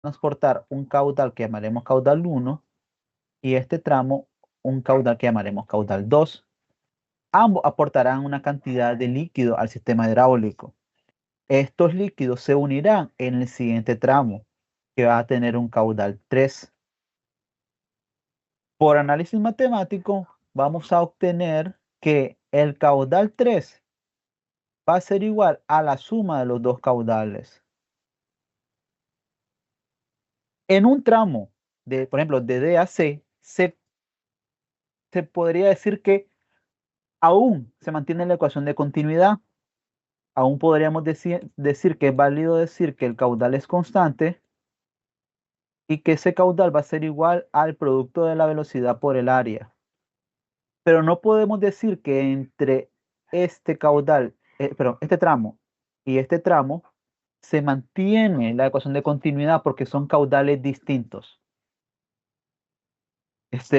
transportar un caudal que llamaremos caudal 1 y este tramo un caudal que llamaremos caudal 2. Ambos aportarán una cantidad de líquido al sistema hidráulico. Estos líquidos se unirán en el siguiente tramo, que va a tener un caudal 3. Por análisis matemático, vamos a obtener que el caudal 3 va a ser igual a la suma de los dos caudales. En un tramo, por ejemplo, de D a C, se podría decir que aún se mantiene la ecuación de continuidad. Aún podríamos decir que es válido decir que el caudal es constante y que ese caudal va a ser igual al producto de la velocidad por el área. Pero no podemos decir que entre este caudal, este tramo y este tramo se mantiene la ecuación de continuidad porque son caudales distintos.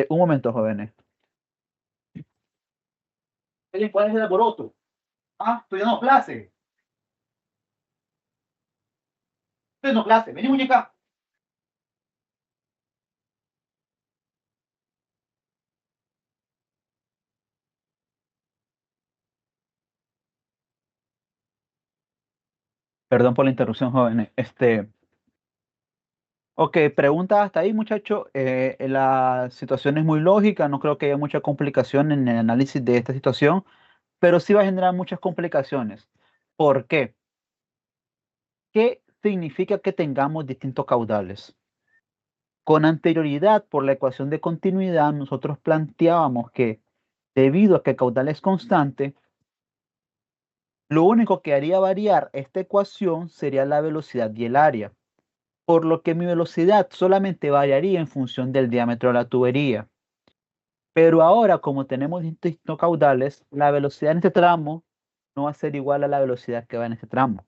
Un momento, jóvenes. ¿Cuál es el alboroto? Ah, estoy dando clase. Estoy dando clase. Vení, muñeca. Perdón por la interrupción, jóvenes. Ok, pregunta hasta ahí, muchacho. La situación es muy lógica, no creo que haya mucha complicación en el análisis de esta situación, pero sí va a generar muchas complicaciones. ¿Por qué? ¿Qué significa que tengamos distintos caudales? Con anterioridad, por la ecuación de continuidad, nosotros planteábamos que debido a que el caudal es constante, lo único que haría variar esta ecuación sería la velocidad y el área, por lo que mi velocidad solamente variaría en función del diámetro de la tubería. Pero ahora, como tenemos distintos caudales, la velocidad en este tramo no va a ser igual a la velocidad que va en este tramo,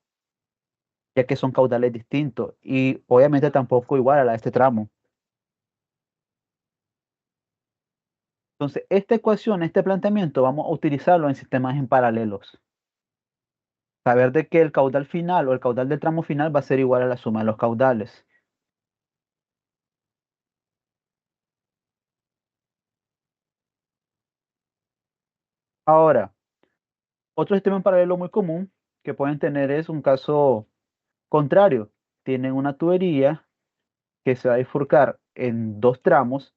ya que son caudales distintos y obviamente tampoco igual a la de este tramo. Entonces, esta ecuación, este planteamiento, vamos a utilizarlo en sistemas en paralelos. Saber de que el caudal final o el caudal del tramo final va a ser igual a la suma de los caudales. Ahora, otro sistema en paralelo muy común que pueden tener es un caso contrario. Tienen una tubería que se va a bifurcar en dos tramos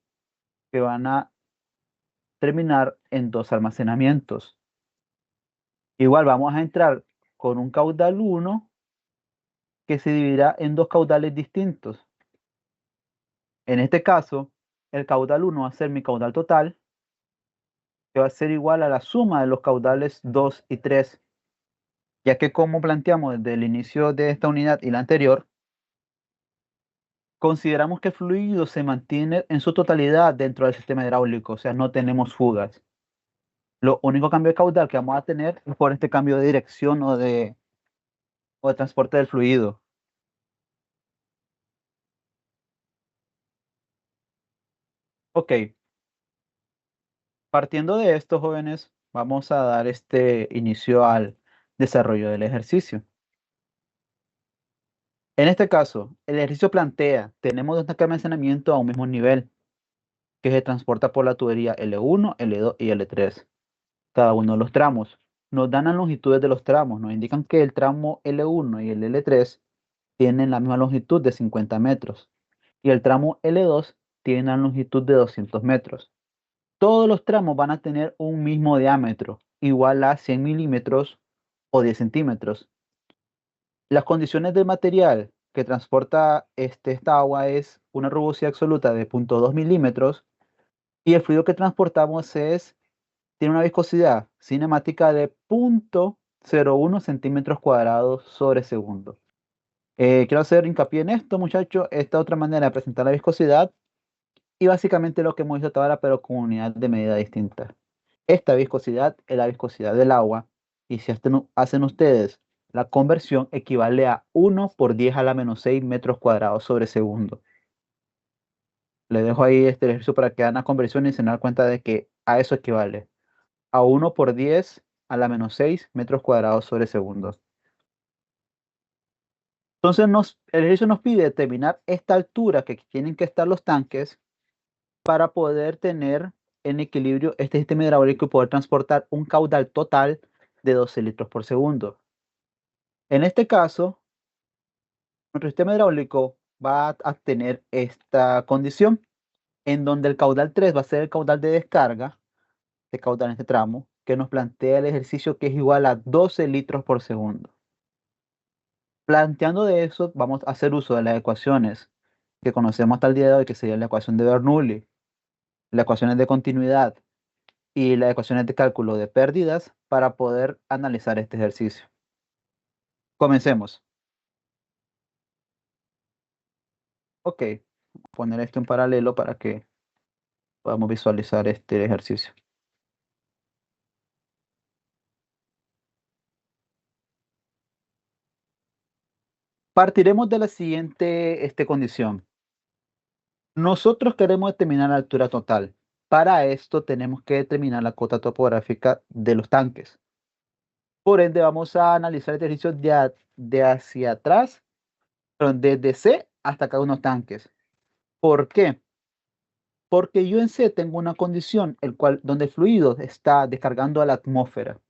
que van a terminar en dos almacenamientos. Igual vamos a entrar con un caudal 1 que se dividirá en dos caudales distintos. En este caso, el caudal 1 va a ser mi caudal total, que va a ser igual a la suma de los caudales 2 y 3, ya que como planteamos desde el inicio de esta unidad y la anterior, consideramos que el fluido se mantiene en su totalidad dentro del sistema hidráulico, o sea, no tenemos fugas. Lo único cambio de caudal que vamos a tener es por este cambio de dirección o de transporte del fluido. Ok, partiendo de esto, jóvenes, vamos a dar este inicio al desarrollo del ejercicio. En este caso, el ejercicio plantea, tenemos dos tanques de almacenamiento a un mismo nivel, que se transporta por la tubería L1, L2 y L3, cada uno de los tramos. Nos dan las longitudes de los tramos, nos indican que el tramo L1 y el L3 tienen la misma longitud de 50 metros y el tramo L2 tiene una longitud de 200 metros. Todos los tramos van a tener un mismo diámetro, igual a 100 milímetros o 10 centímetros. Las condiciones del material que transporta esta agua es una rugosidad absoluta de 0,2 milímetros y el fluido que transportamos tiene una viscosidad cinemática de 0,01 centímetros cuadrados sobre segundo. Quiero hacer hincapié en esto, muchachos. Esta otra manera de presentar la viscosidad y básicamente lo que hemos visto hasta ahora, pero con unidad de medida distinta. Esta viscosidad es la viscosidad del agua y si hacen ustedes la conversión equivale a 1 por 10 a la menos 6 metros cuadrados sobre segundo. Les dejo ahí este ejercicio para que hagan la conversión y se dan cuenta de que a eso equivale. A 1 por 10 a la menos 6 metros cuadrados sobre segundo. Entonces el ejercicio nos pide determinar esta altura que tienen que estar los tanques para poder tener en equilibrio este sistema hidráulico y poder transportar un caudal total de 12 litros por segundo. En este caso, nuestro sistema hidráulico va a tener esta condición en donde el caudal 3 va a ser el caudal de descarga, de caudal en este tramo, que nos plantea el ejercicio que es igual a 12 litros por segundo. Planteando de eso, vamos a hacer uso de las ecuaciones que conocemos hasta el día de hoy, que sería la ecuación de Bernoulli, las ecuaciones de continuidad y las ecuaciones de cálculo de pérdidas para poder analizar este ejercicio. Comencemos. Ok, poner esto en paralelo para que podamos visualizar este ejercicio. Partiremos de la siguiente condición. Nosotros queremos determinar la altura total. Para esto tenemos que determinar la cota topográfica de los tanques. Por ende, vamos a analizar el ejercicio de hacia atrás, perdón, desde C hasta cada uno de los tanques. ¿Por qué? Porque yo en C tengo una condición donde el fluido está descargando a la atmósfera.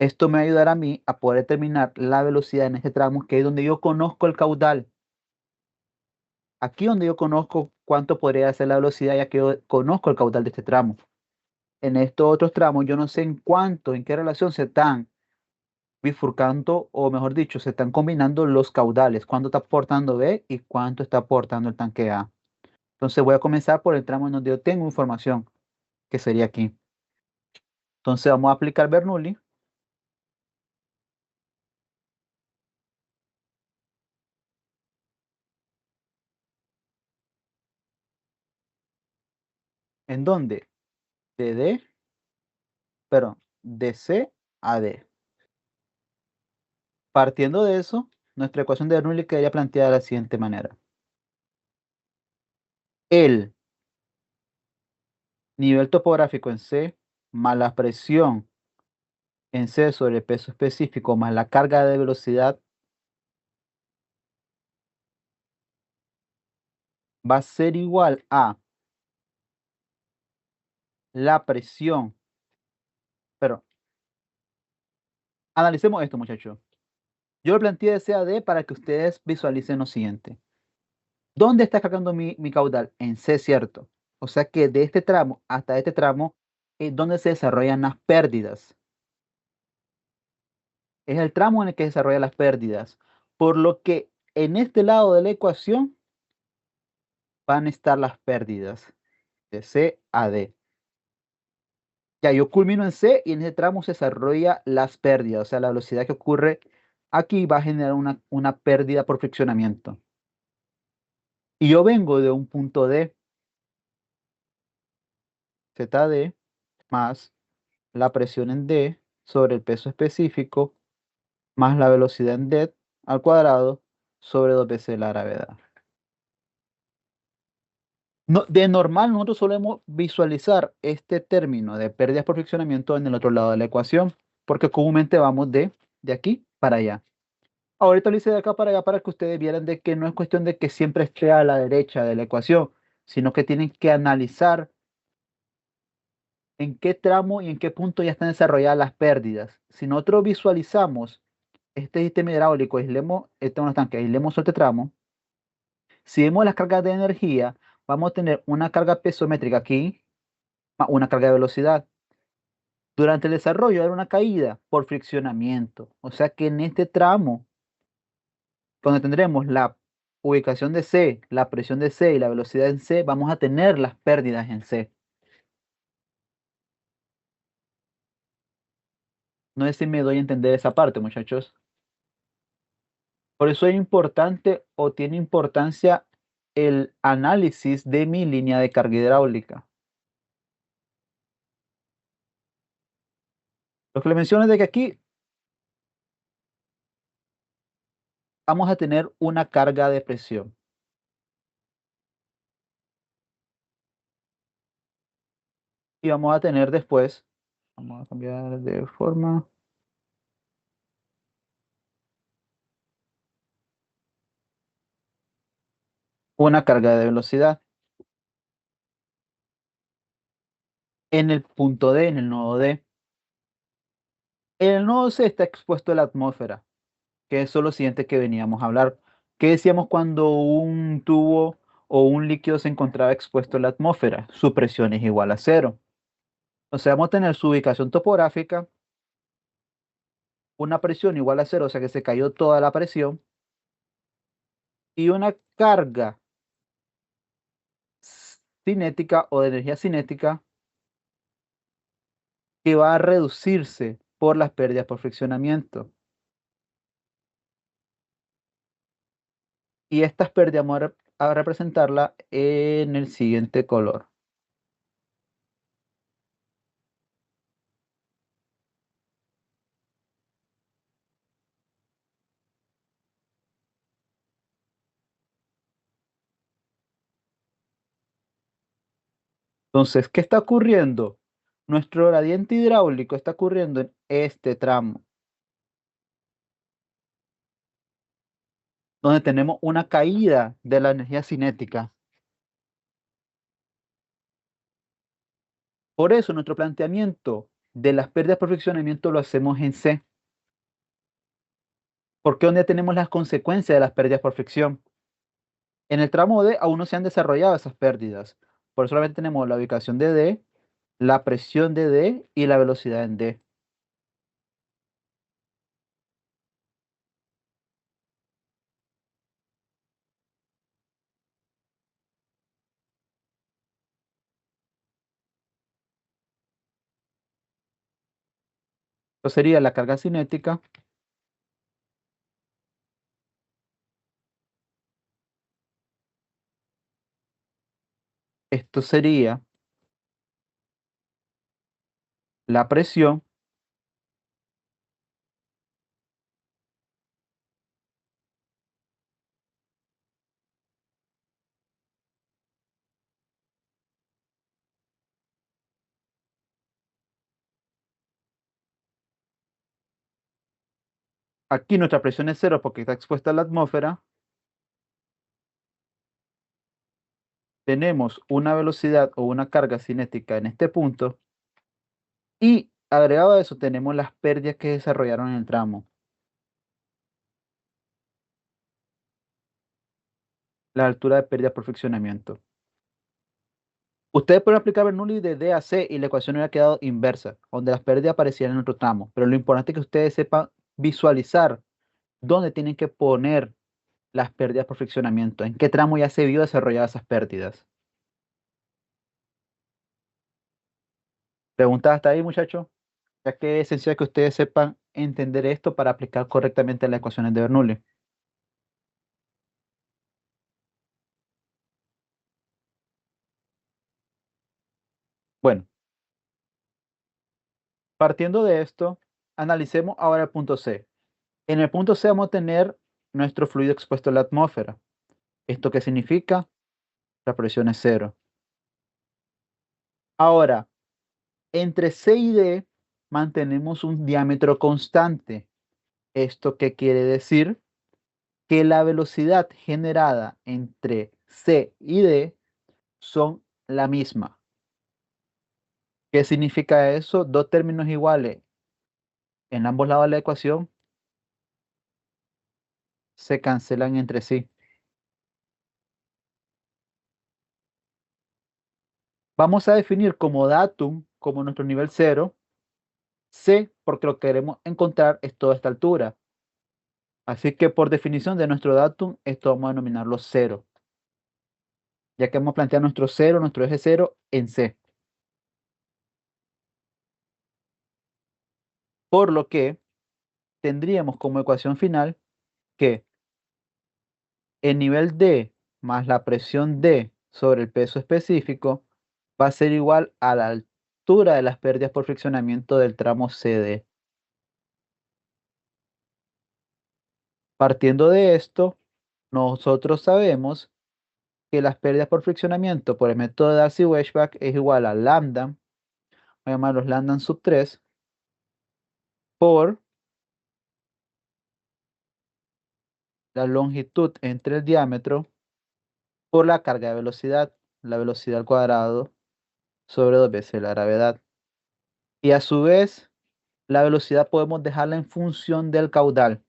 Esto me ayudará a mí a poder determinar la velocidad en este tramo, que es donde yo conozco el caudal. Aquí donde yo conozco cuánto podría ser la velocidad, ya que yo conozco el caudal de este tramo. En estos otros tramos yo no sé en qué relación se están bifurcando, o mejor dicho, se están combinando los caudales, cuánto está aportando B y cuánto está aportando el tanque A. Entonces voy a comenzar por el tramo en donde yo tengo información, que sería aquí. Entonces vamos a aplicar Bernoulli. ¿En dónde? De D, perdón, de C a D. Partiendo de eso, nuestra ecuación de Bernoulli quedaría planteada de la siguiente manera. El nivel topográfico en C más la presión en C sobre el peso específico más la carga de velocidad va a ser igual a la presión. Pero analicemos esto, muchachos. Yo lo planteé de C a D para que ustedes visualicen lo siguiente. ¿Dónde está cargando mi caudal? En C, ¿cierto? O sea que de este tramo hasta este tramo es donde se desarrollan las pérdidas. Es el tramo en el que se desarrollan las pérdidas. Por lo que en este lado de la ecuación van a estar las pérdidas de C a D. Ya yo culmino en C y en ese tramo se desarrolla las pérdidas. O sea, la velocidad que ocurre aquí va a generar una pérdida por friccionamiento. Y yo vengo de un punto D, ZD, más la presión en D sobre el peso específico, más la velocidad en D al cuadrado sobre 2 veces la gravedad. No, de normal, nosotros solemos visualizar este término de pérdidas por friccionamiento en el otro lado de la ecuación, porque comúnmente vamos de aquí para allá. Ahorita lo hice de acá para allá para que ustedes vieran de que no es cuestión de que siempre esté a la derecha de la ecuación, sino que tienen que analizar en qué tramo y en qué punto ya están desarrolladas las pérdidas. Si nosotros visualizamos este sistema hidráulico, aislemos este tramo, si vemos las cargas de energía, vamos a tener una carga pesométrica aquí, más una carga de velocidad. Durante el desarrollo era una caída por friccionamiento. O sea que en este tramo, donde tendremos la ubicación de C, la presión de C y la velocidad en C, vamos a tener las pérdidas en C. No sé si me doy a entender esa parte, muchachos. Por eso es importante o tiene importancia el análisis de mi línea de carga hidráulica. Lo que le menciono es de que aquí vamos a tener una carga de presión. Y vamos a tener después, vamos a cambiar de forma. una carga de velocidad. En el punto D, en el nodo D. En el nodo C está expuesto a la atmósfera, que es lo siguiente que veníamos a hablar. ¿Qué decíamos cuando un tubo o un líquido se encontraba expuesto a la atmósfera? Su presión es igual a cero. O sea, vamos a tener su ubicación topográfica, una presión igual a cero, o sea que se cayó toda la presión, y una carga cinética o de energía cinética que va a reducirse por las pérdidas por friccionamiento. Y estas pérdidas vamos a representarla en el siguiente color. Entonces, ¿qué está ocurriendo? Nuestro gradiente hidráulico está ocurriendo en este tramo, donde tenemos una caída de la energía cinética. Por eso nuestro planteamiento de las pérdidas por friccionamiento lo hacemos en C, porque es donde tenemos las consecuencias de las pérdidas por fricción. En el tramo D aún no se han desarrollado esas pérdidas, por eso solamente tenemos la ubicación de D, la presión de D y la velocidad en D. Esto sería la carga cinética, esto sería la presión, aquí nuestra presión es cero porque está expuesta a la atmósfera, tenemos una velocidad o una carga cinética en este punto y agregado a eso tenemos las pérdidas que desarrollaron en el tramo, la altura de pérdida por friccionamiento. Ustedes pueden aplicar Bernoulli de D a C y la ecuación hubiera quedado inversa, donde las pérdidas aparecían en otro tramo, pero lo importante es que ustedes sepan visualizar dónde tienen que poner las pérdidas por friccionamiento, en qué tramo ya se vio desarrolladas esas pérdidas. ¿Preguntas hasta ahí, muchachos? Ya que es esencial que ustedes sepan entender esto para aplicar correctamente las ecuaciones de Bernoulli. Bueno, partiendo de esto, analicemos ahora el punto C. En el punto C vamos a tener nuestro fluido expuesto a la atmósfera. ¿Esto qué significa? La presión es cero. Ahora, entre C y D mantenemos un diámetro constante. ¿Esto qué quiere decir? Que la velocidad generada entre C y D son la misma. ¿Qué significa eso? Dos términos iguales en ambos lados de la ecuación se cancelan entre sí. Vamos a definir como datum, como nuestro nivel cero, C, porque lo que queremos encontrar es toda esta altura. Así que por definición de nuestro datum, esto vamos a denominarlo cero, ya que vamos a plantear nuestro cero, nuestro eje cero en C. Por lo que tendríamos como ecuación final que el nivel D más la presión D sobre el peso específico va a ser igual a la altura de las pérdidas por friccionamiento del tramo CD. Partiendo de esto, nosotros sabemos que las pérdidas por friccionamiento por el método de Darcy-Weisbach es igual a lambda, voy a llamarlos lambda sub 3, por la longitud entre el diámetro por la carga de velocidad, la velocidad al cuadrado sobre 2 veces la gravedad. Y a su vez, la velocidad podemos dejarla en función del caudal.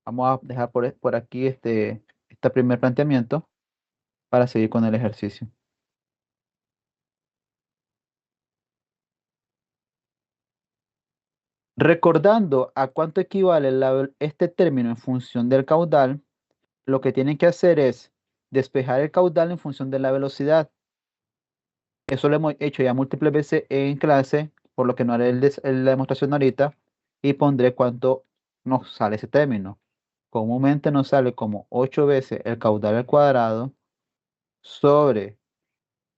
Vamos a dejar por aquí este primer planteamiento para seguir con el ejercicio. Recordando a cuánto equivale este término en función del caudal, lo que tienen que hacer es despejar el caudal en función de la velocidad. Eso lo hemos hecho ya múltiples veces en clase, por lo que no haré la demostración ahorita y pondré cuánto nos sale ese término. Comúnmente nos sale como 8 veces el caudal al cuadrado sobre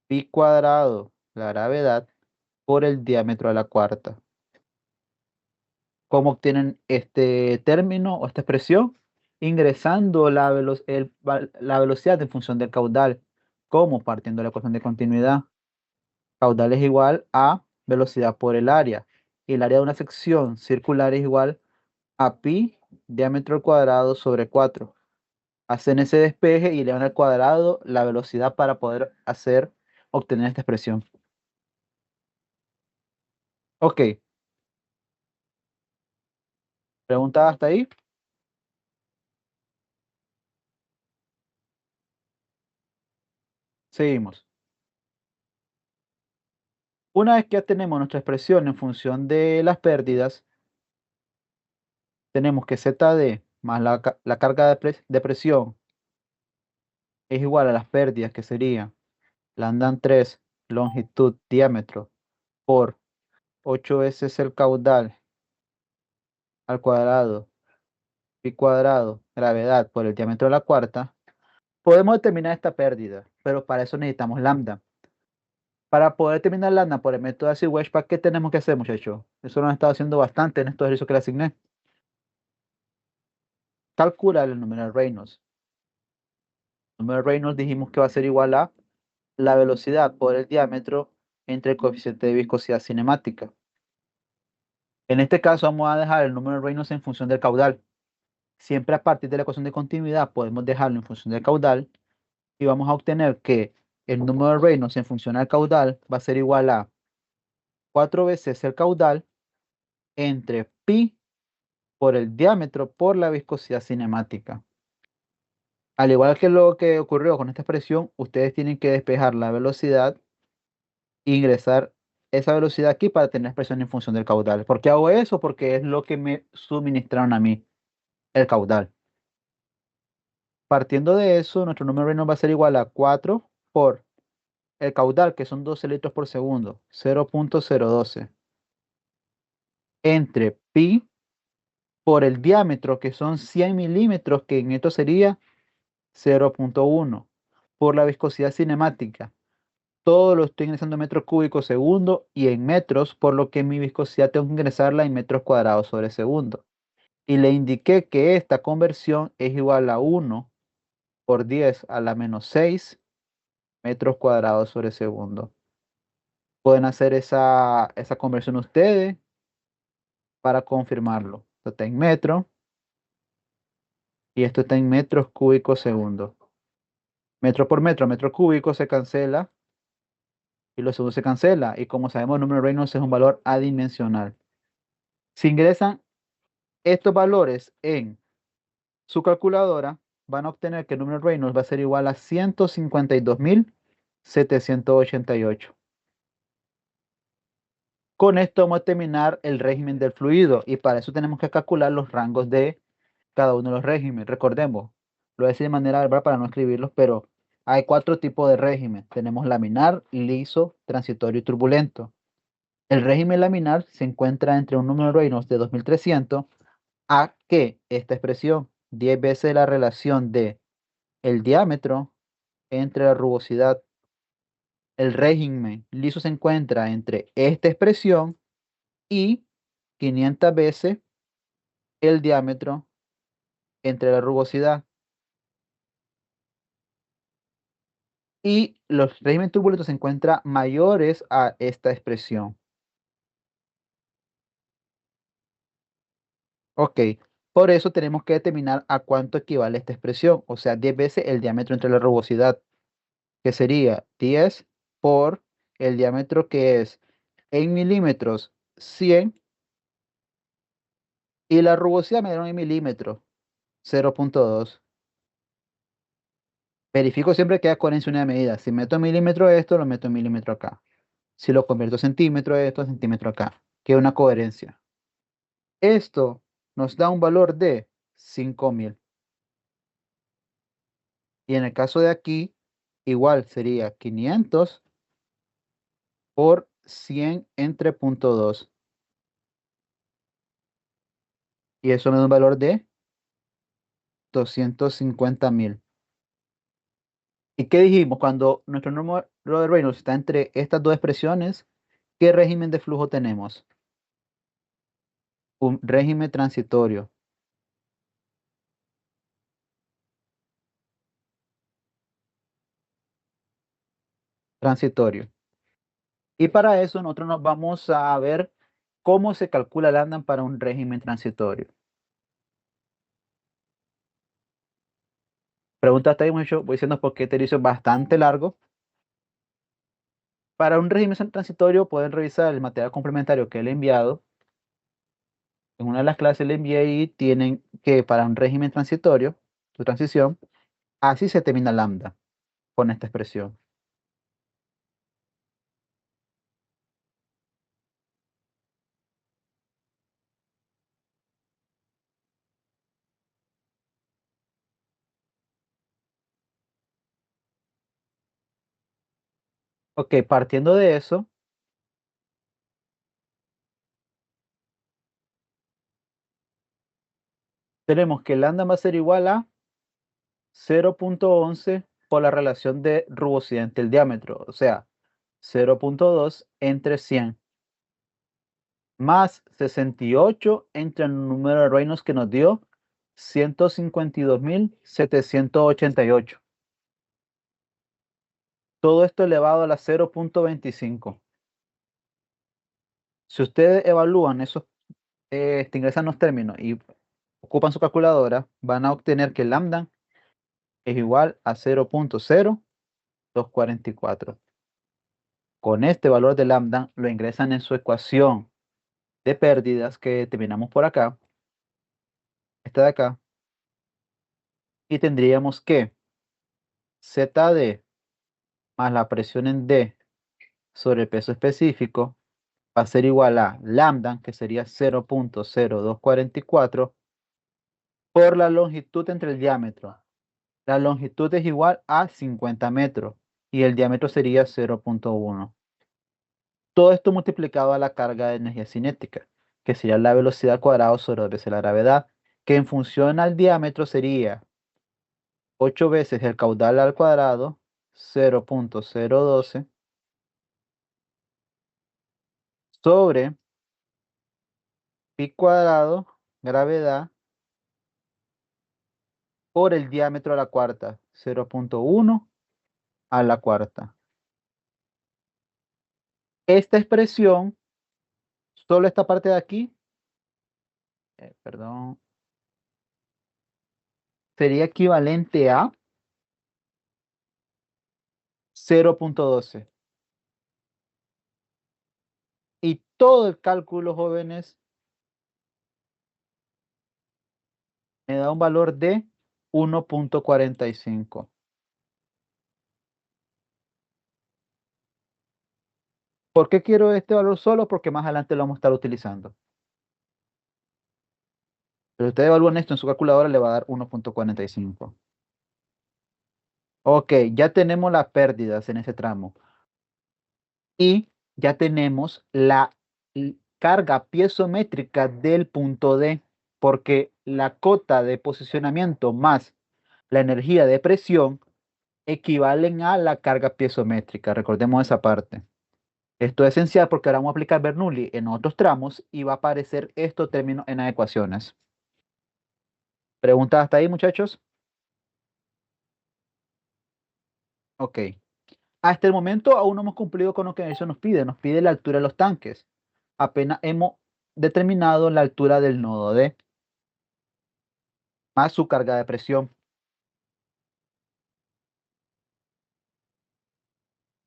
pi cuadrado, la gravedad, por el diámetro a la cuarta. ¿Cómo obtienen este término o esta expresión? Ingresando la velocidad en función del caudal, como partiendo de la ecuación de continuidad. Caudal es igual a velocidad por el área. Y el área de una sección circular es igual a pi diámetro al cuadrado sobre 4. Hacen ese despeje y le dan al cuadrado la velocidad para poder obtener esta expresión. Ok, ¿pregunta hasta ahí? Seguimos. Una vez que ya tenemos nuestra expresión en función de las pérdidas, tenemos que ZD más la carga de presión es igual a las pérdidas, que sería lambda 3 longitud diámetro por 8 veces el caudal al cuadrado pi cuadrado gravedad por el diámetro de la cuarta. Podemos determinar esta pérdida, pero para eso necesitamos lambda. Para poder determinar lambda por el método de Weishbach, ¿qué tenemos que hacer, muchachos? Eso lo han estado haciendo bastante en estos ejercicios que le asigné. Calcular el número de Reynolds. El número de Reynolds dijimos que va a ser igual a la velocidad por el diámetro entre el coeficiente de viscosidad cinemática. En este caso vamos a dejar el número de Reynolds en función del caudal. Siempre a partir de la ecuación de continuidad podemos dejarlo en función del caudal y vamos a obtener que el número de Reynolds en función al caudal va a ser igual a 4 veces el caudal entre pi por el diámetro por la viscosidad cinemática. Al igual que lo que ocurrió con esta expresión, ustedes tienen que despejar la velocidad e ingresar esa velocidad aquí para tener expresión en función del caudal. ¿Por qué hago eso? Porque es lo que me suministraron a mí, el caudal. Partiendo de eso, nuestro número de Reynolds va a ser igual a 4 por el caudal, que son 12 litros por segundo, 0.012, entre pi por el diámetro, que son 100 milímetros, que en esto sería 0.1, por la viscosidad cinemática. Todo lo estoy ingresando en metros cúbicos segundo y en metros, por lo que mi viscosidad tengo que ingresarla en metros cuadrados sobre segundo. Y le indiqué que esta conversión es igual a 1 por 10 a la menos 6 metros cuadrados sobre segundo. Pueden hacer esa conversión ustedes para confirmarlo. Esto está en metros y esto está en metros cúbicos segundo. Metro por metro cúbico se cancela y lo segundo se cancela. Y como sabemos, el número de Reynolds es un valor adimensional. Si ingresan estos valores en su calculadora, van a obtener que el número de Reynolds va a ser igual a 152.788. Con esto vamos a terminar el régimen del fluido y para eso tenemos que calcular los rangos de cada uno de los regímenes. Recordemos, lo voy a decir de manera verbal para no escribirlos, pero hay 4 tipos de régimen. Tenemos laminar, liso, transitorio y turbulento. El régimen laminar se encuentra entre un número de Reynolds de 2300 a que esta expresión, 10 veces la relación de el diámetro entre la rugosidad. El régimen liso se encuentra entre esta expresión y 500 veces el diámetro entre la rugosidad. Y los regímenes turbulentos se encuentran mayores a esta expresión. Ok, Por eso tenemos que determinar a cuánto equivale esta expresión, o sea, 10 veces el diámetro entre la rugosidad, que sería 10 por el diámetro que es en milímetros 100 y la rugosidad me dieron en milímetros 0.2. Verifico siempre que haya coherencia en una medida. Si meto en milímetro esto, lo meto en milímetro acá. Si lo convierto a centímetro esto, centímetro acá. Queda una coherencia. Esto nos da un valor de 5000. Y en el caso de aquí, igual sería 500 por 100 entre punto 2. Y eso me da un valor de 250.000. ¿Y qué dijimos? Cuando nuestro número de Reynolds está entre estas dos expresiones, ¿qué régimen de flujo tenemos? Un régimen transitorio. Transitorio. Y para eso nosotros nos vamos a ver cómo se calcula lambda para un régimen transitorio. Pregunta hasta ahí mucho, voy diciendo porque este ejercicio es bastante largo. Para un régimen transitorio pueden revisar el material complementario que le he enviado. En una de las clases le envié y tienen que para un régimen transitorio, su transición, así se termina lambda con esta expresión. Ok, partiendo de eso, tenemos que lambda va a ser igual a 0.11 por la relación de rugosidad entre el diámetro, o sea, 0.2 entre 100, más 68 entre el número de Reynolds que nos dio 152.788. Todo esto elevado a la 0.25. Si ustedes evalúan esos, ingresan los términos y ocupan su calculadora, van a obtener que lambda es igual a 0.0244. Con este valor de lambda lo ingresan en su ecuación de pérdidas que terminamos por acá, esta de acá, y tendríamos que ZD más la presión en D sobre el peso específico va a ser igual a lambda, que sería 0.0244, por la longitud entre el diámetro. La longitud es igual a 50 metros y el diámetro sería 0.1. Todo esto multiplicado a la carga de energía cinética, que sería la velocidad al cuadrado sobre 2 veces la gravedad, que en función al diámetro sería 8 veces el caudal al cuadrado, 0.012, sobre pi cuadrado, gravedad, por el diámetro a la cuarta, 0.1 a la cuarta. Esta expresión, solo esta parte de aquí, perdón, sería equivalente a 0.12. Y todo el cálculo, jóvenes, me da un valor de 1.45. ¿Por qué quiero este valor solo? Porque más adelante lo vamos a estar utilizando. Pero ustedes evalúan esto en su calculadora, le va a dar 1.45. Ok, ya tenemos las pérdidas en ese tramo. Y ya tenemos la carga piezométrica del punto D, porque la cota de posicionamiento más la energía de presión equivalen a la carga piezométrica. Recordemos esa parte. Esto es esencial porque ahora vamos a aplicar Bernoulli en otros tramos y va a aparecer estos términos en las ecuaciones. ¿Preguntas hasta ahí, muchachos? Ok. Hasta el momento aún no hemos cumplido con lo que eso nos pide. Nos pide la altura de los tanques. Apenas hemos determinado la altura del nodo D. más su carga de presión.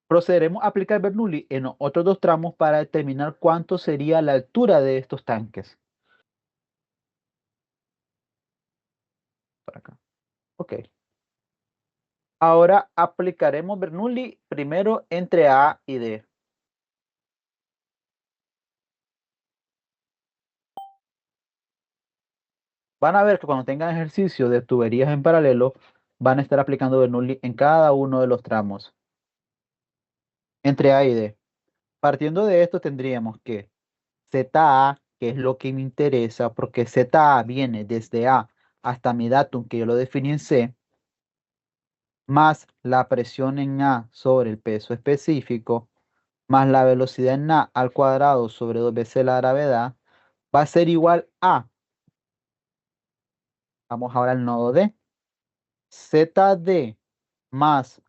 Procederemos a aplicar Bernoulli en los otros dos tramos para determinar cuánto sería la altura de estos tanques. Por acá. Ok. Ahora aplicaremos Bernoulli primero entre A y D. Van a ver que cuando tengan ejercicio de tuberías en paralelo, van a estar aplicando Bernoulli en cada uno de los tramos. Entre A y D. Partiendo de esto tendríamos que ZA, que es lo que me interesa, porque ZA viene desde A hasta mi datum, que yo lo definí en C, más la presión en A sobre el peso específico, más la velocidad en A al cuadrado sobre 2 veces la gravedad, va a ser igual a, vamos ahora al nodo D, ZD más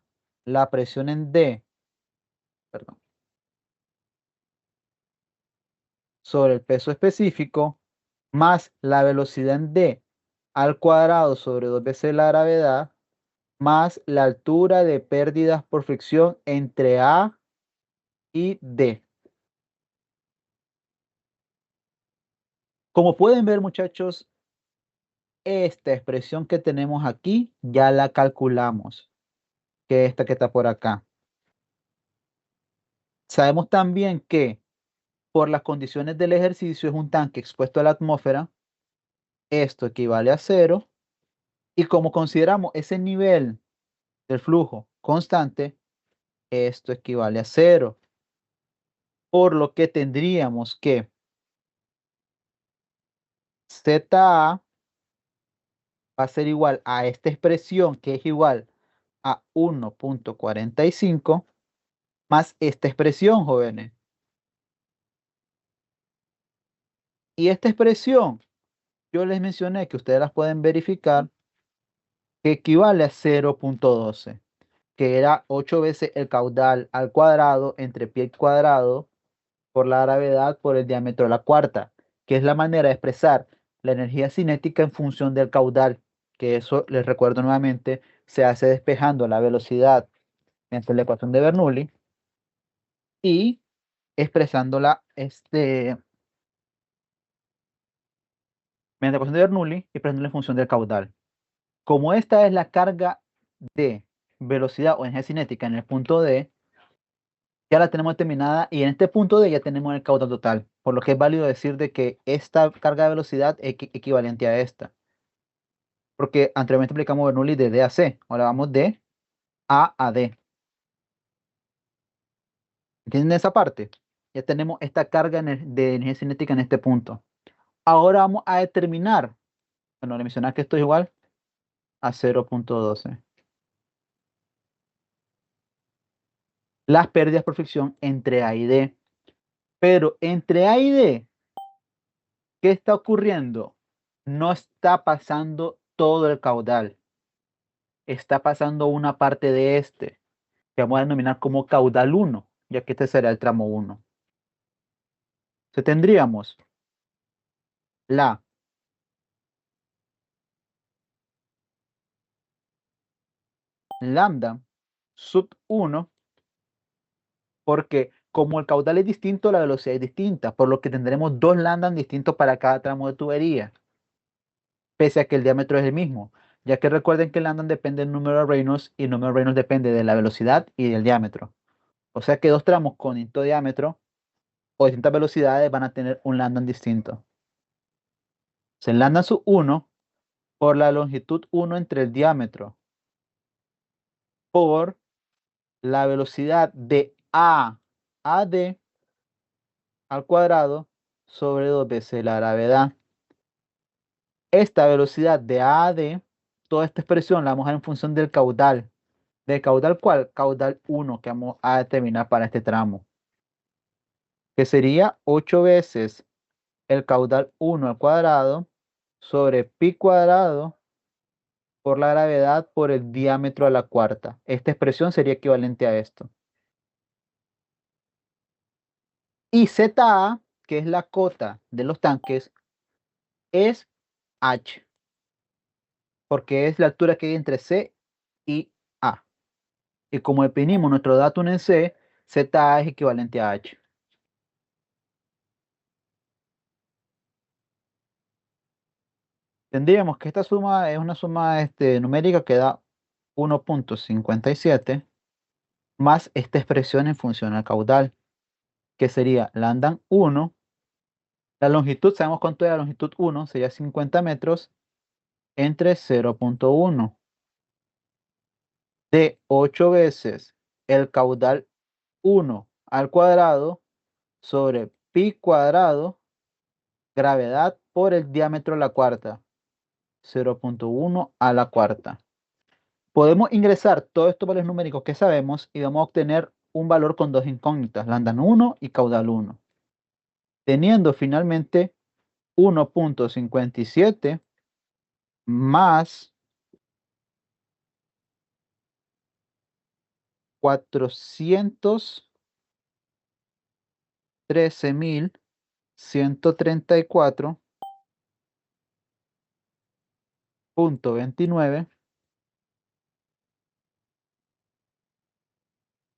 la presión en D, perdón, sobre el peso específico, más la velocidad en D al cuadrado sobre 2 veces la gravedad, más la altura de pérdidas por fricción entre A y D. Como pueden ver, muchachos, esta expresión que tenemos aquí ya la calculamos, que esta que está por acá. Sabemos también que por las condiciones del ejercicio es un tanque expuesto a la atmósfera. Esto equivale a cero. Y como consideramos ese nivel del flujo constante, esto equivale a cero. Por lo que tendríamos que ZA va a ser igual a esta expresión que es igual a 1.45 más esta expresión, jóvenes. Y esta expresión, yo les mencioné que ustedes las pueden verificar, que equivale a 0.12, que era 8 veces el caudal al cuadrado entre pie cuadrado por la gravedad por el diámetro de la cuarta, que es la manera de expresar la energía cinética en función del caudal, que eso, les recuerdo nuevamente, se hace despejando la velocidad mediante la ecuación de Bernoulli y expresándola mediante la ecuación de Bernoulli y expresándola en función del caudal. Como esta es la carga de velocidad o energía cinética en el punto D, ya la tenemos determinada y en este punto D ya tenemos el caudal total, por lo que es válido decir de que esta carga de velocidad es equivalente a esta, porque anteriormente aplicamos Bernoulli de D a C, ahora vamos de A a D. ¿Entienden esa parte? Ya tenemos esta carga de energía cinética en este punto. Ahora vamos a determinar, bueno, le mencioné que esto es igual a 0.12. Las pérdidas por fricción entre A y D. Pero entre A y D, ¿qué está ocurriendo? No está pasando todo el caudal. Está pasando una parte de este, que vamos a denominar como caudal 1, ya que este será el tramo 1. Entonces tendríamos la lambda sub 1, porque como el caudal es distinto, la velocidad es distinta, por lo que tendremos dos lambdas distintos para cada tramo de tubería, pese a que el diámetro es el mismo, ya que recuerden que el lambda depende del número de Reynolds y el número de Reynolds depende de la velocidad y del diámetro. O sea que dos tramos con distinto diámetro o distintas velocidades van a tener un lambda distinto. Se lambda sub 1 por la longitud 1 entre el diámetro por la velocidad de A a D al cuadrado sobre 2 veces la gravedad. Esta velocidad de A a D, toda esta expresión la vamos a dar en función del caudal. ¿Del caudal cuál? Caudal 1 que vamos a determinar para este tramo, que sería 8 veces el caudal 1 al cuadrado sobre pi cuadrado por la gravedad por el diámetro a la cuarta. Esta expresión sería equivalente a esto. Y ZA, que es la cota de los tanques, es H. porque es la altura que hay entre C y A. Y como definimos nuestro datum en C, ZA es equivalente a H. Tendríamos que esta suma es una suma numérica que da 1,57 más esta expresión en función al caudal, que sería lambda 1. La longitud, sabemos cuánto es la longitud 1, sería 50 metros entre 0,1 de 8 veces el caudal 1 al cuadrado sobre pi cuadrado, gravedad por el diámetro a la cuarta, 0,1 a la cuarta. Podemos ingresar todos estos valores numéricos que sabemos y vamos a obtener un valor con dos incógnitas, lambda 1 y caudal 1, teniendo finalmente 1,57 más 413.134.29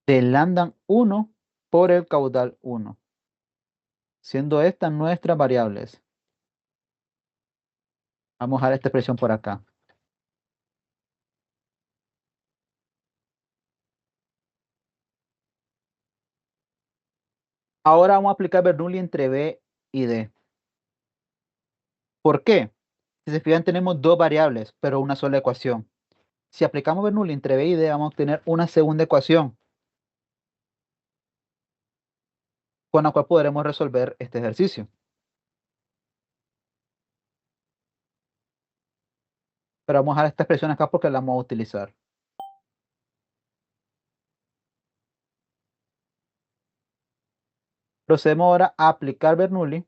de lambda 1 por el caudal 1, siendo estas nuestras variables. Vamos a dar esta expresión por acá. Ahora vamos a aplicar Bernoulli entre B y D. ¿Por qué? Si se fijan, tenemos dos variables, pero una sola ecuación. Si aplicamos Bernoulli entre B y D, vamos a obtener una segunda ecuación, con la cual podremos resolver este ejercicio. Pero vamos a dejar esta expresión acá porque la vamos a utilizar. Procedemos ahora a aplicar Bernoulli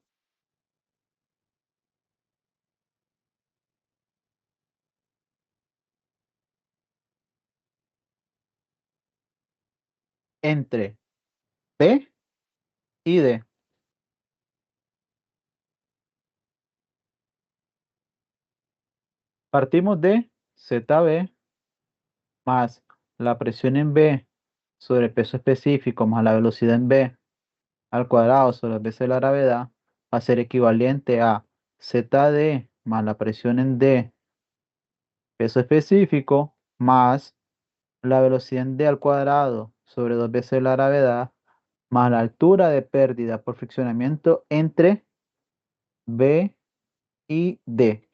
entre B y D. Partimos de ZB más la presión en B sobre el peso específico más la velocidad en B al cuadrado sobre las veces de la gravedad va a ser equivalente a ZD más la presión en D, peso específico, más la velocidad en D al cuadrado sobre dos veces la gravedad, más la altura de pérdida por friccionamiento entre B y D.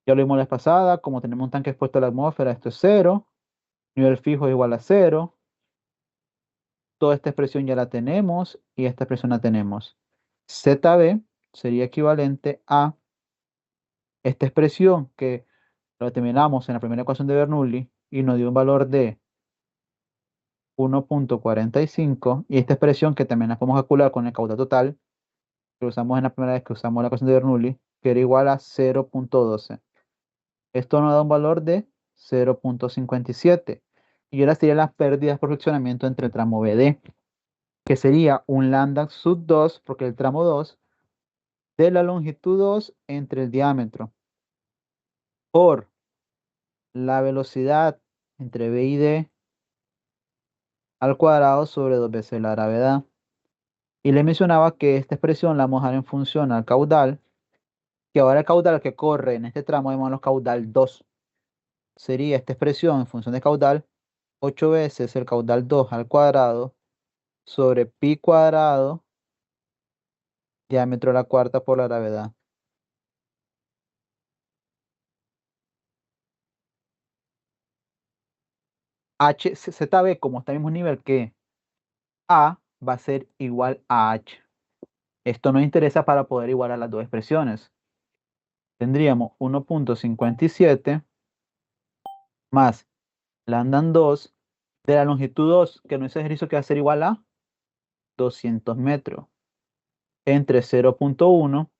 Ya lo vimos la vez pasada, como tenemos un tanque expuesto a la atmósfera, esto es cero, nivel fijo es igual a cero. Toda esta expresión ya la tenemos y esta expresión la tenemos. ZB sería equivalente a esta expresión que lo determinamos en la primera ecuación de Bernoulli y nos dio un valor de 1,45, y esta expresión que también la podemos calcular con el caudal total que usamos en la primera vez que usamos la ecuación de Bernoulli, que era igual a 0,12. Esto nos da un valor de 0,57 y ahora serían las pérdidas por friccionamiento entre el tramo BD, que sería un lambda sub 2, porque el tramo 2 de la longitud 2 entre el diámetro por la velocidad entre B y D al cuadrado sobre dos veces la gravedad. Y le mencionaba que esta expresión la vamos a dar en función al caudal, que ahora el caudal que corre en este tramo, llamamos caudal 2. Sería esta expresión en función de caudal 8 veces el caudal 2 al cuadrado sobre pi cuadrado, diámetro a la cuarta por la gravedad. ZB, como está al mismo nivel que A, va a ser igual a H. Esto nos interesa para poder igualar las dos expresiones. Tendríamos 1,57 más lambda 2 de la longitud 2, que no es ejercicio que va a ser igual a 200 metros, entre 0,1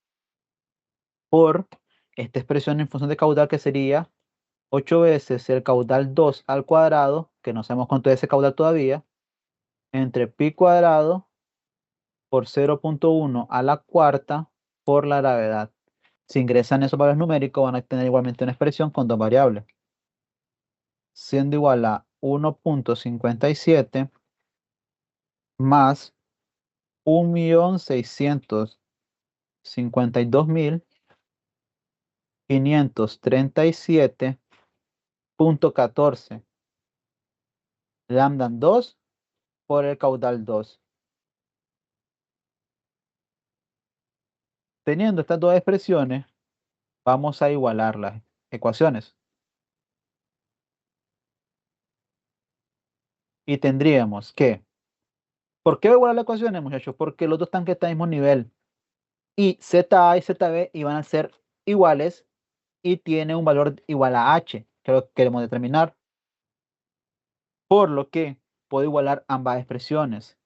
por esta expresión en función de caudal, que sería 8 veces el caudal 2 al cuadrado, que no sabemos cuánto es ese caudal todavía, entre pi cuadrado por 0,1 a la cuarta por la gravedad. Si ingresan esos valores numéricos, van a tener igualmente una expresión con dos variables, siendo igual a 1.57 más 1.652.537.14 lambda 2 por el caudal 2. Teniendo estas dos expresiones, vamos a igualar las ecuaciones. Y tendríamos que, ¿por qué igualar las ecuaciones, muchachos? Porque los dos tanques están al mismo nivel. Y ZA y ZB iban a ser iguales y tiene un valor igual a H, que lo queremos determinar. Por lo que puedo igualar ambas expresiones.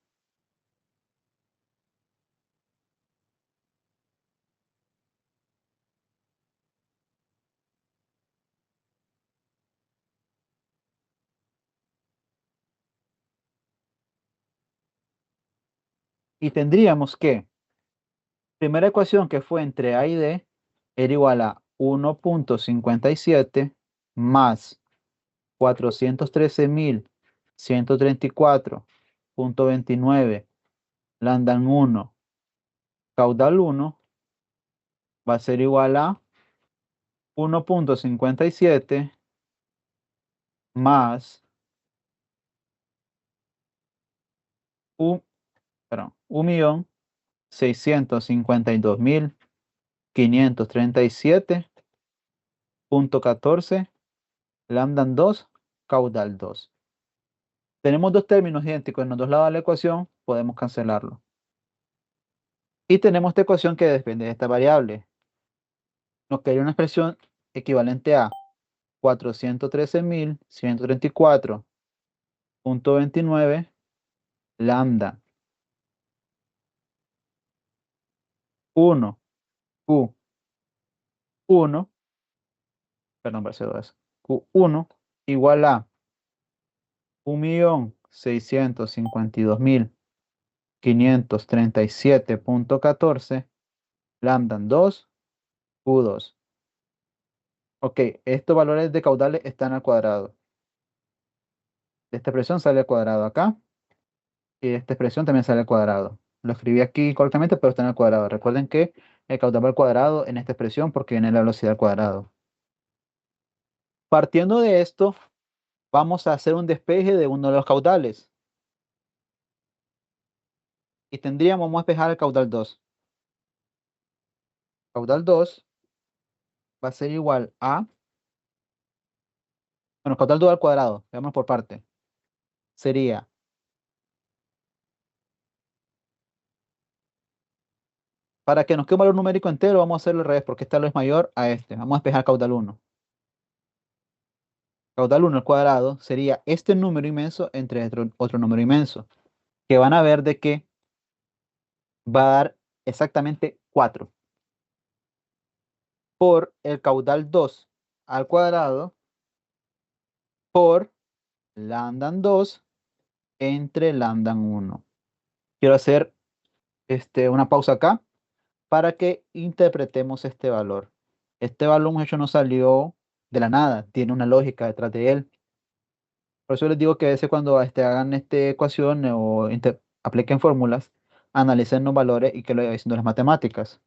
Y tendríamos que, primera ecuación que fue entre A y D, era igual a 1.57 más 413.134.29 lambda 1 caudal 1 va a ser igual a 1.57 más 1.652.537.14 lambda 2 caudal 2. Tenemos dos términos idénticos en los dos lados de la ecuación, podemos cancelarlo. Y tenemos esta ecuación que depende de esta variable. Nos quedaría una expresión equivalente a 413.134.29 lambda 1 Q1, perdón, parece eso, Q1 igual a 1.652.537.14 lambda 2 Q2. Ok, estos valores de caudales están al cuadrado. Esta expresión sale al cuadrado acá. Y esta expresión también sale al cuadrado. Lo escribí aquí correctamente, pero está en el cuadrado. Recuerden que el caudal va al cuadrado en esta expresión porque viene la velocidad al cuadrado. Partiendo de esto, vamos a hacer un despeje de uno de los caudales. Y tendríamos, vamos a despejar el caudal 2. Caudal 2 va a ser igual a, bueno, caudal 2 al cuadrado, veamos por parte. Sería, para que nos quede un valor numérico entero, vamos a hacerlo al revés, porque este valor es mayor a este. Vamos a despejar caudal 1. Caudal 1 al cuadrado sería este número inmenso entre otro número inmenso, que van a ver de que va a dar exactamente 4 por el caudal 2 al cuadrado por lambda 2 entre lambda 1. Quiero hacer una pausa acá para que interpretemos este valor. Este valor, muchacho, no salió de la nada, tiene una lógica detrás de él. Por eso les digo que a veces cuando hagan esta ecuación o apliquen fórmulas, analicen los valores y que lo vayan haciendo las matemáticas.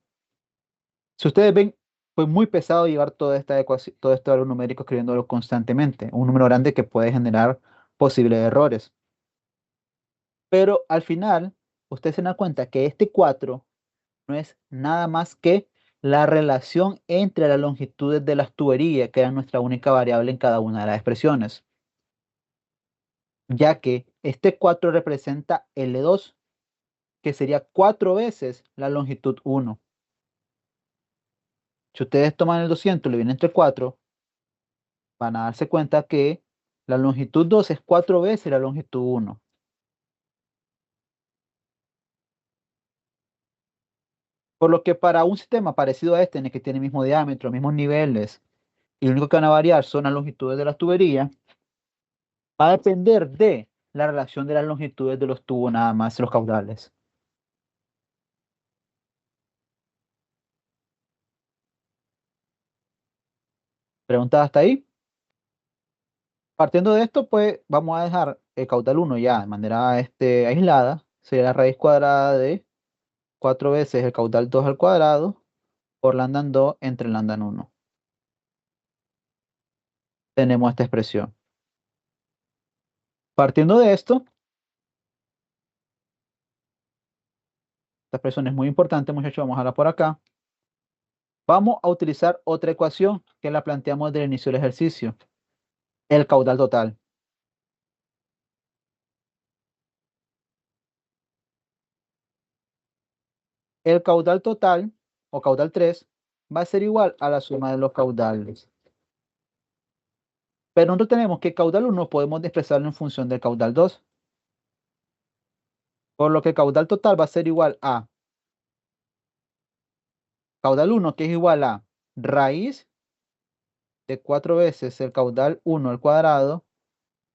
Si ustedes ven, fue muy pesado llevar toda esta ecuación, todo este valor numérico escribiéndolo constantemente. Un número grande que puede generar posibles errores. Pero al final, ustedes se dan cuenta que este 4 no es nada más que la relación entre las longitudes de las tuberías, que era nuestra única variable en cada una de las expresiones. Ya que este 4 representa L2, que sería 4 veces la longitud 1. Si ustedes toman el 200 y le vienen entre 4, van a darse cuenta que la longitud 2 es 4 veces la longitud 1. Por lo que para un sistema parecido a este, en el que tiene el mismo diámetro, mismos niveles, y lo único que van a variar son las longitudes de las tuberías, va a depender de la relación de las longitudes de los tubos nada más, los caudales. ¿Preguntas hasta ahí? Partiendo de esto, pues vamos a dejar el caudal 1 ya de manera aislada. Sería la raíz cuadrada de 4 veces el caudal 2 al cuadrado por lambda 2 entre lambda 1. Tenemos esta expresión. Partiendo de esto, esta expresión es muy importante, muchachos, vamos a dejarla por acá. Vamos a utilizar otra ecuación que la planteamos desde el inicio del ejercicio, el caudal total. El caudal total, o caudal 3, va a ser igual a la suma de los caudales. Pero nosotros tenemos que caudal 1 podemos expresarlo en función del caudal 2. Por lo que el caudal total va a ser igual a caudal 1, que es igual a raíz de 4 veces el caudal 1 al cuadrado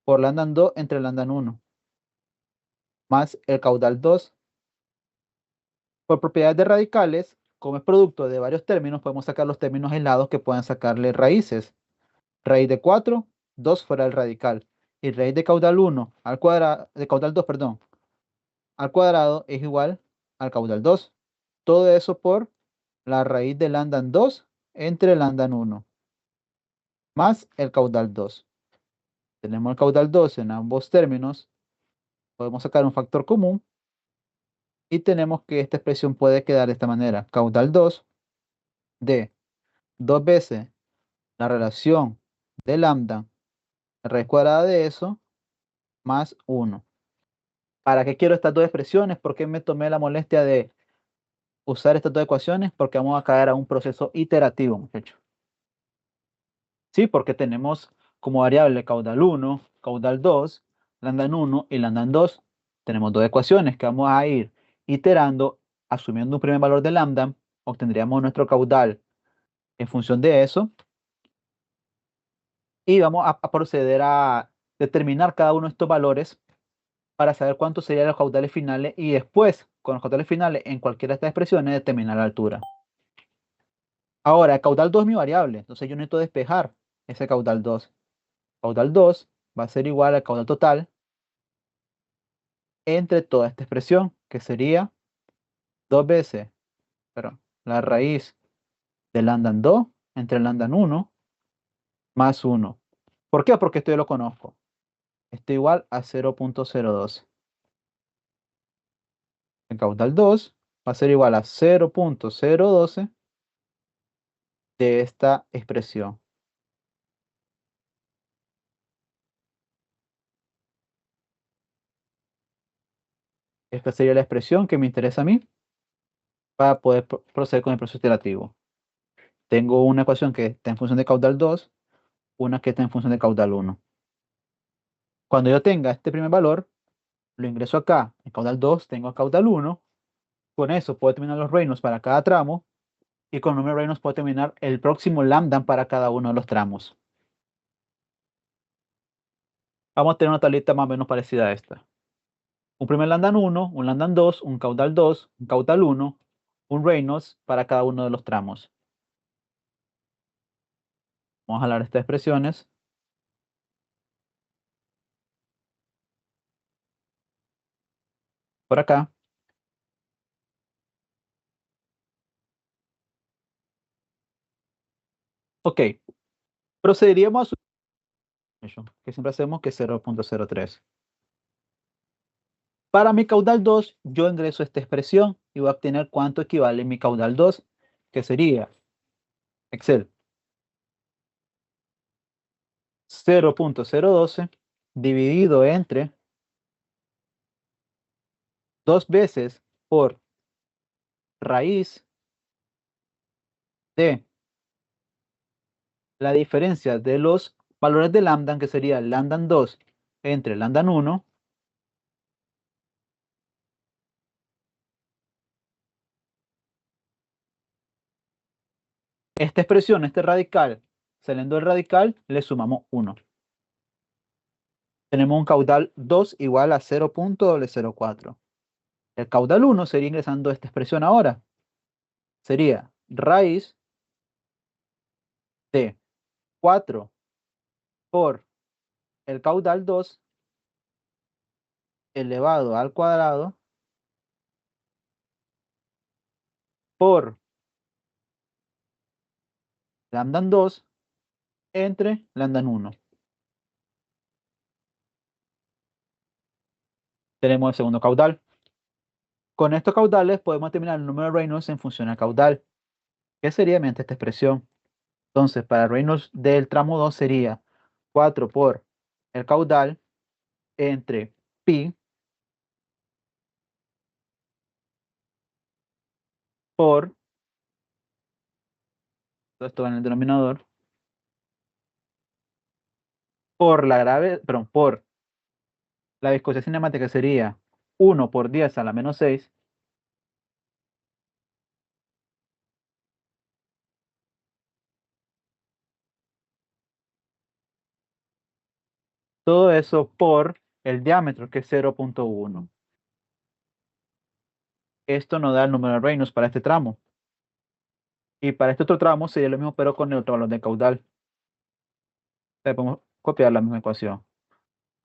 por lambda 2 entre lambda 1, más el caudal 2. Por propiedades de radicales, como es producto de varios términos, podemos sacar los términos aislados que puedan sacarle raíces. Raíz de 4, 2 fuera del radical. Y raíz de caudal 1 al cuadrado, de caudal 2, perdón, al cuadrado es igual al caudal 2. Todo eso por la raíz de lambda 2 entre lambda 1, más el caudal 2. Tenemos el caudal 2 en ambos términos. Podemos sacar un factor común y tenemos que esta expresión puede quedar de esta manera. Caudal 2 de 2 veces la relación de lambda, la raíz cuadrada de eso, más 1. ¿Para qué quiero estas dos expresiones? ¿Por qué me tomé la molestia de usar estas dos ecuaciones? Porque vamos a caer a un proceso iterativo, muchachos. Sí, porque tenemos como variable caudal 1, caudal 2, lambda 1 y lambda 2. Tenemos dos ecuaciones que vamos a ir iterando, asumiendo un primer valor de lambda, obtendríamos nuestro caudal en función de eso y vamos a proceder a determinar cada uno de estos valores para saber cuántos serían los caudales finales y después, con los caudales finales en cualquiera de estas expresiones, determinar la altura. Ahora, el caudal 2 es mi variable, entonces yo necesito despejar ese caudal 2. Caudal 2 va a ser igual al caudal total entre toda esta expresión, que sería 2 veces, perdón, la raíz de lambda 2 entre lambda 1 más 1. ¿Por qué? Porque esto yo lo conozco. Esto igual a 0.012. El caudal 2 va a ser igual a 0.012 de esta expresión. Esta sería la expresión que me interesa a mí para poder proceder con el proceso iterativo. Tengo una ecuación que está en función de caudal 2, una que está en función de caudal 1. Cuando yo tenga este primer valor, lo ingreso acá, en caudal 2 tengo caudal 1. Con eso puedo determinar los reinos para cada tramo y con el número de reinos puedo determinar el próximo lambda para cada uno de los tramos. Vamos a tener una tablita más o menos parecida a esta. Un primer lambda 1, un lambda 2, un caudal 2, un caudal 1, un Reynolds para cada uno de los tramos. Vamos a hablar de estas expresiones. Por acá. Ok. Procederíamos a que siempre hacemos que 0.03. Para mi caudal 2, yo ingreso esta expresión y voy a obtener cuánto equivale mi caudal 2, que sería Excel 0.012 dividido entre 2 veces por raíz de la diferencia de los valores de lambda, que sería lambda 2 entre lambda 1, esta expresión, este radical, saliendo del radical, le sumamos 1. Tenemos un caudal 2 igual a 0.04. El caudal 1 sería ingresando esta expresión ahora. Sería raíz de 4 por el caudal 2 elevado al cuadrado por lambda 2 entre lambda 1. Tenemos el segundo caudal. Con estos caudales podemos determinar el número de Reynolds en función al caudal, que sería mediante esta expresión. Entonces, para Reynolds del tramo 2 sería 4 por el caudal entre pi por, todo esto va en el denominador, por la viscosidad cinemática sería 1 por 10 a la menos 6, todo eso por el diámetro, que es 0.1. Esto nos da el número de Reynolds para este tramo. Y para este otro tramo sería lo mismo, pero con el otro valor de caudal. Podemos copiar la misma ecuación.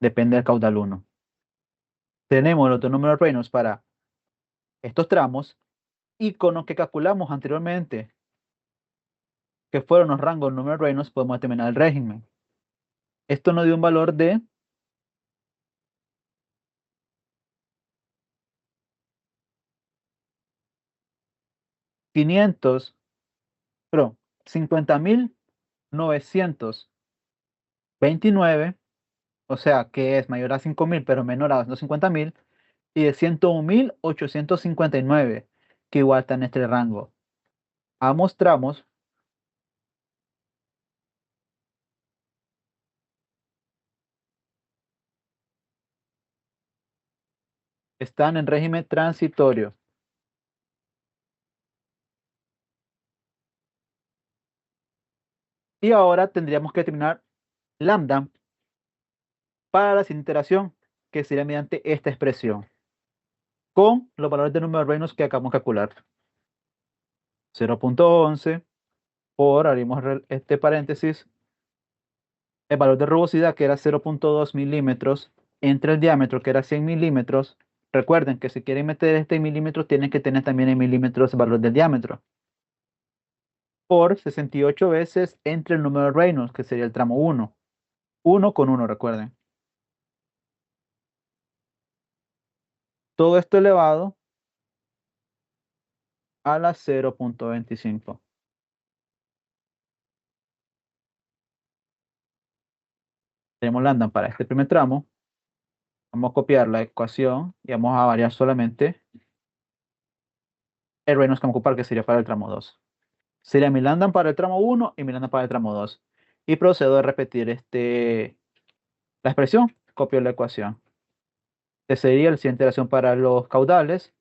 Depende del caudal 1. Tenemos el otro número de Reynolds para estos tramos y con los que calculamos anteriormente, que fueron los rangos número de Reynolds, podemos determinar el régimen. Esto nos dio un valor de 500, perdón, 50.929, o sea que es mayor a 5.000 pero menor a 250.000, y de 101.859, que igual está en este rango. Ambos tramos están en régimen transitorio. Y ahora tendríamos que determinar lambda para la siguiente iteración, que sería mediante esta expresión, con los valores de número de Reynolds que acabamos de calcular. 0.11 por, haremos este paréntesis, el valor de rugosidad, que era 0.2 milímetros, entre el diámetro, que era 100 milímetros. Recuerden que si quieren meter este en milímetros, tienen que tener también en milímetros el valor del diámetro. Por 68 veces entre el número de Reynolds, que sería el tramo 1. 1 con 1, recuerden. Todo esto elevado a la 0.25. Tenemos lambda para este primer tramo. Vamos a copiar la ecuación y vamos a variar solamente el Reynolds que vamos a ocupar, que sería para el tramo 2. Sería mi lambda para el tramo 1 y mi lambda para el tramo 2. Y procedo a repetir la expresión. Copio la ecuación. Este sería la siguiente iteración para los caudales.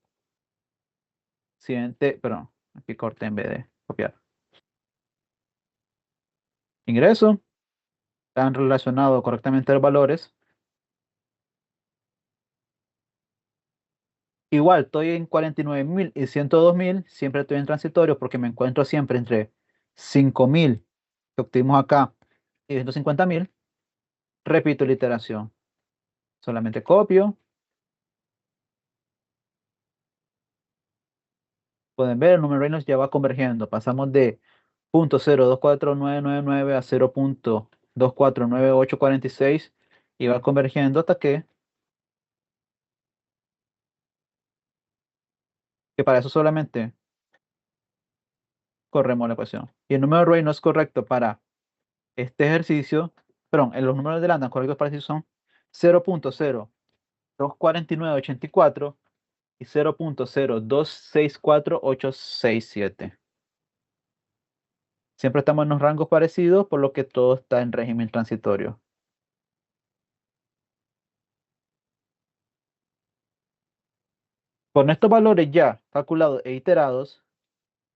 Siguiente, perdón, aquí corté en vez de copiar. Ingreso. Están relacionados correctamente los valores. Igual, estoy en 49.000 y 102.000. Siempre estoy en transitorio porque me encuentro siempre entre 5.000 que obtuvimos acá y 150.000. Repito la iteración. Solamente copio. Pueden ver, el número de Reynolds ya va convergiendo. Pasamos de 0.024999 a 0.249846 y va convergiendo hasta que para eso solamente corremos la ecuación. Y el número de Reynolds correcto para este ejercicio, perdón, los números de Lambda correctos para esto son 0.024984 y 0.0264867. Siempre estamos en los rangos parecidos, por lo que todo está en régimen transitorio. Con estos valores ya calculados e iterados,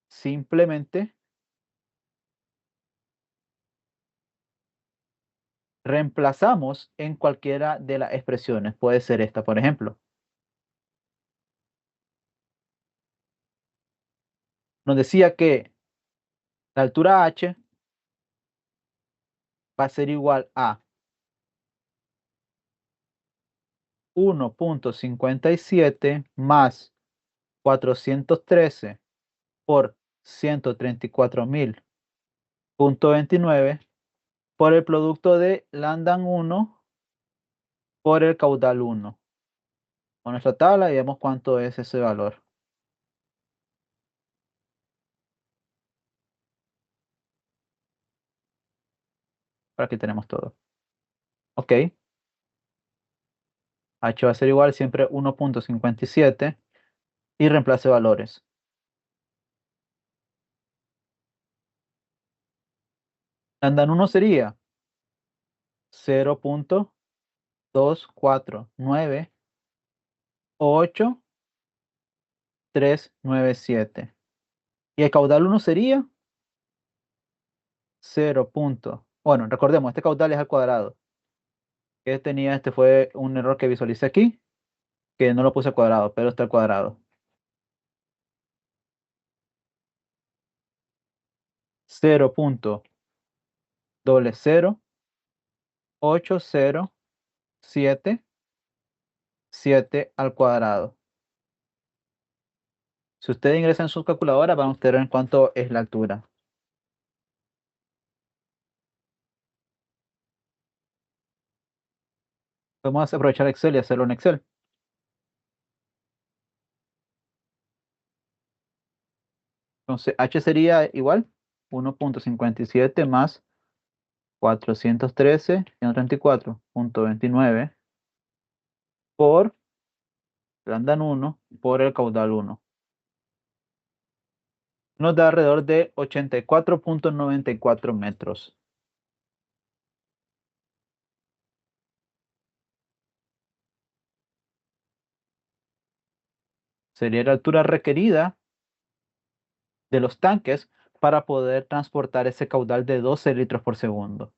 simplemente reemplazamos en cualquiera de las expresiones. Puede ser esta, por ejemplo. Nos decía que la altura h va a ser igual a 1.57 más 413 por 134.000.29 por el producto de Landan 1 por el caudal 1. Con nuestra tabla y vemos cuánto es ese valor. Aquí tenemos todo. Ok. H va a ser igual siempre 1.57 y reemplace valores. Landan 1 sería 0.2498397. Y el caudal 1 sería 0. Bueno, recordemos, este caudal es al cuadrado. Que tenía, este fue un error que visualicé aquí, que no lo puse al cuadrado, pero está al cuadrado. 0.00807 al cuadrado. Si ustedes ingresan su calculadora, van a obtener en cuánto es la altura. Podemos aprovechar Excel y hacerlo en Excel. Entonces, H sería igual 1.57 más 413.134.29 por Landan 1 por el caudal 1. Nos da alrededor de 84.94 metros. Sería la altura requerida de los tanques para poder transportar ese caudal de 12 litros por segundo.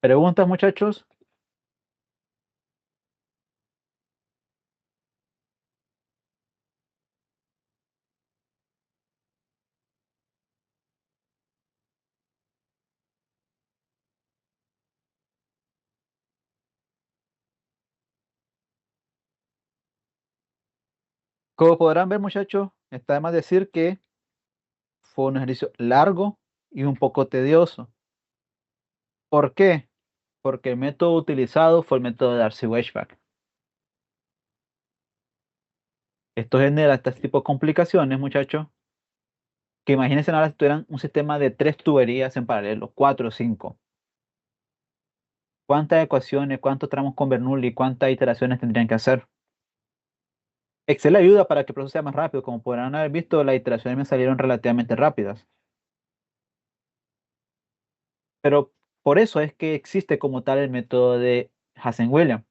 ¿Preguntas, muchachos? Como podrán ver, muchachos, está de más decir que fue un ejercicio largo y un poco tedioso. ¿Por qué? Porque el método utilizado fue el método de Darcy-Weisbach. Esto genera este tipo de complicaciones, muchachos, que imagínense ahora si tuvieran un sistema de 3 tuberías en paralelo, 4 o 5. ¿Cuántas ecuaciones, cuántos tramos con Bernoulli y cuántas iteraciones tendrían que hacer? Excel ayuda para que el proceso sea más rápido. Como podrán haber visto, las iteraciones me salieron relativamente rápidas. Pero por eso es que existe como tal el método de Hazen-Williams.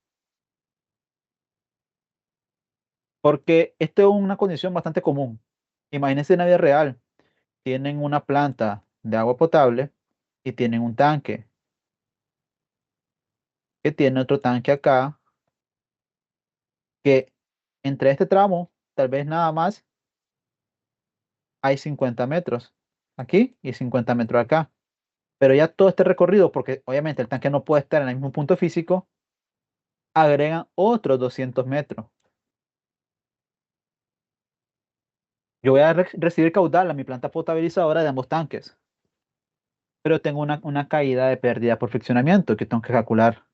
Porque esto es una condición bastante común. Imagínense en la vida real. Tienen una planta de agua potable y tienen un tanque que tiene otro tanque acá, que entre este tramo, tal vez nada más, hay 50 metros aquí y 50 metros acá. Pero ya todo este recorrido, porque obviamente el tanque no puede estar en el mismo punto físico, agregan otros 200 metros. Yo voy a recibir caudal a mi planta potabilizadora de ambos tanques, pero tengo una caída de pérdida por friccionamiento que tengo que calcular.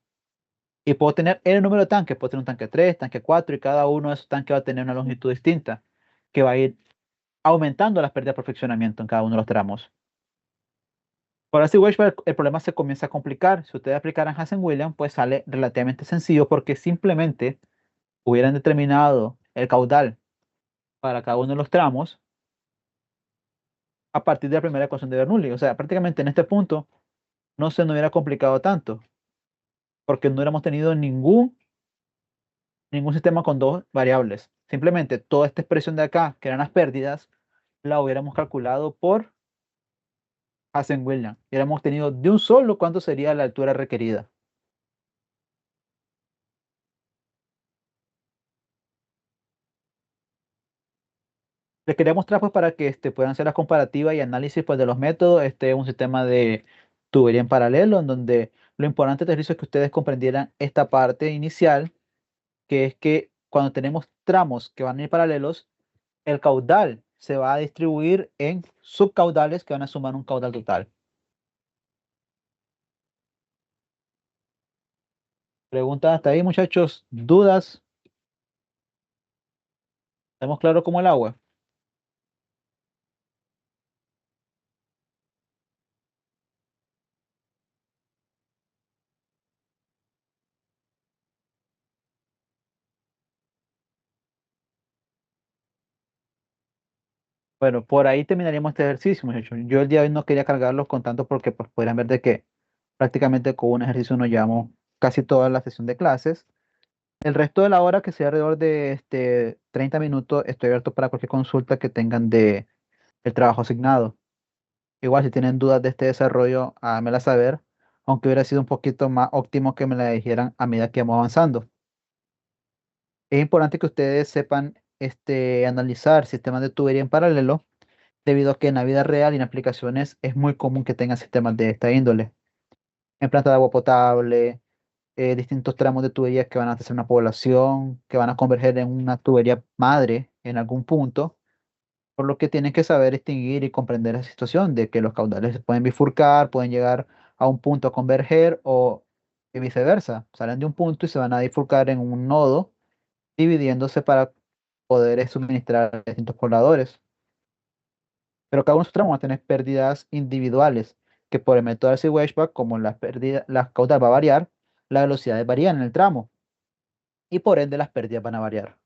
Y puedo tener el número de tanques, puedo tener un tanque 3, tanque 4, y cada uno de esos tanques va a tener una longitud distinta, que va a ir aumentando las pérdidas por friccionamiento en cada uno de los tramos. Por así, el problema se comienza a complicar. Si ustedes aplicaran Hazen-Williams, pues sale relativamente sencillo porque simplemente hubieran determinado el caudal para cada uno de los tramos a partir de la primera ecuación de Bernoulli. O sea, prácticamente en este punto no se nos hubiera complicado tanto, porque no hubiéramos tenido ningún sistema con dos variables. Simplemente toda esta expresión de acá, que eran las pérdidas, la hubiéramos calculado por Hazen-Williams. Y hubiéramos tenido de un solo cuánto sería la altura requerida. Les quería mostrar pues para que puedan hacer las comparativas y análisis pues, de los métodos. Este es un sistema de tubería en paralelo, en donde lo importante de esto es que ustedes comprendieran esta parte inicial, que es que cuando tenemos tramos que van a ir paralelos, el caudal se va a distribuir en subcaudales que van a sumar un caudal total. Preguntas hasta ahí, muchachos. ¿Dudas? ¿Estamos claros como el agua? Bueno, por ahí terminaríamos este ejercicio, muchachos. Yo el día de hoy no quería cargarlos con tanto porque pues, podrían ver de que prácticamente con un ejercicio nos llevamos casi toda la sesión de clases. El resto de la hora, que sea alrededor de 30 minutos, estoy abierto para cualquier consulta que tengan de el trabajo asignado. Igual, si tienen dudas de este desarrollo, háganmela saber, aunque hubiera sido un poquito más óptimo que me la dijeran a medida que vamos avanzando. Es importante que ustedes sepan analizar sistemas de tubería en paralelo, debido a que en la vida real y en aplicaciones es muy común que tengan sistemas de esta índole. En plantas de agua potable, distintos tramos de tuberías que van a hacer una población, que van a converger en una tubería madre en algún punto, por lo que tienen que saber distinguir y comprender la situación de que los caudales se pueden bifurcar, pueden llegar a un punto a converger o y viceversa. Salen de un punto y se van a bifurcar en un nodo, dividiéndose para poder suministrar a distintos pobladores. Pero cada uno de sus tramos va a tener pérdidas individuales, que por el método de Washback, como las pérdidas, las caudal va a variar, las velocidades varían en el tramo y por ende las pérdidas van a variar.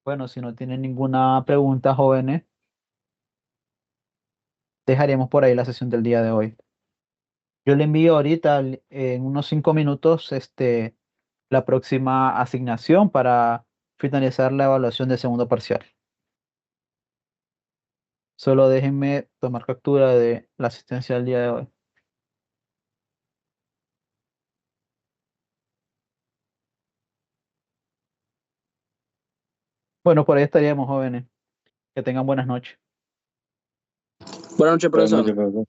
Bueno, si no tienen ninguna pregunta, jóvenes, dejaremos por ahí la sesión del día de hoy. Yo le envío ahorita en unos 5 minutos la próxima asignación para finalizar la evaluación del segundo parcial. Solo déjenme tomar captura de la asistencia del día de hoy. Bueno, por ahí estaríamos, jóvenes. Que tengan buenas noches. Buenas noches, Buenas profesor. noches, profesor.